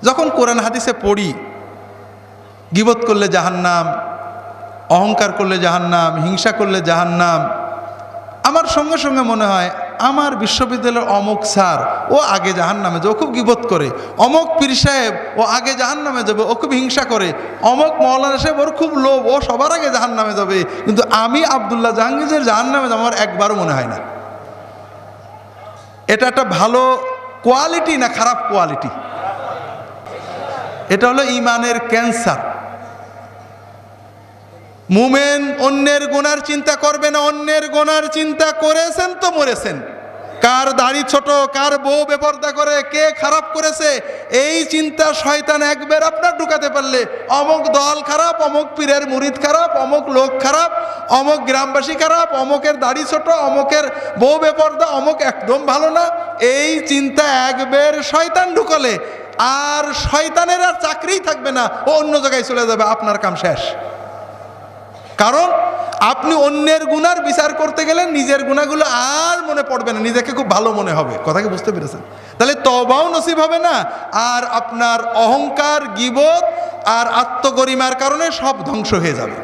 যখন কোরআন হাদিসে পড়ি গীবত করলে জাহান্নাম, অহংকার করলে জাহান্নাম, হিংসা করলে জাহান্নাম, আমার সঙ্গে সঙ্গে মনে হয় আমার বিশ্ববিদ্যালয়ের অমুক স্যার ও আগে জাহান্নামে যাবে, ও খুব গীবত করে। অমুক পীর সাহেব ও আগে জাহান্নামে যাবে, ও খুব হিংসা করে। অমুক মৌলানা সাহেব ওর খুব লোভ, ও সবার আগে জাহান্নামে যাবে। কিন্তু আমি আব্দুল্লাহ জাহাঙ্গীরের জাহান্নামে যাবো আমার একবারও মনে হয় না। এটা একটা ভালো কোয়ালিটি না খারাপ কোয়ালিটি? এটা হলো ইমানের ক্যান্সার। মুমিন অন্যের গুনার চিন্তা করবে না, অন্যের গুনার চিন্তা করেছেন তো মরেছেন। কার দাড়ি ছোট, কার বউ বেপরদা করে, কে খারাপ করেছে, এই চিন্তা শয়তান একবার আপনার ঢুকাতে পারলে অমুক দল খারাপ, অমুক পীরের মুরিদ খারাপ, অমুক লোক খারাপ, অমুক গ্রামবাসী খারাপ, অমুকের দাড়ি ছোট, অমুকের বউ বেপরদা, অমুক একদম ভালো না, এই চিন্তা একবার শয়তান ঢুকালে আর শয়তানের আর চাকরিই থাকবে না, ও অন্য জায়গায় চলে যাবে, আপনার কাম শেষ। কারণ আপনি অন্যের গুনার বিচার করতে গেলে নিজের গুনাহগুলো আর মনে পড়বে না, নিজেকে খুব ভালো মনে হবে। কথা কি বুঝতে পেরেছেন? তাহলে তওবাও নসিব হবে না, আর আপনার অহংকার, গীবত আর আত্মগরিমার কারণে সব ধ্বংস হয়ে যাবে।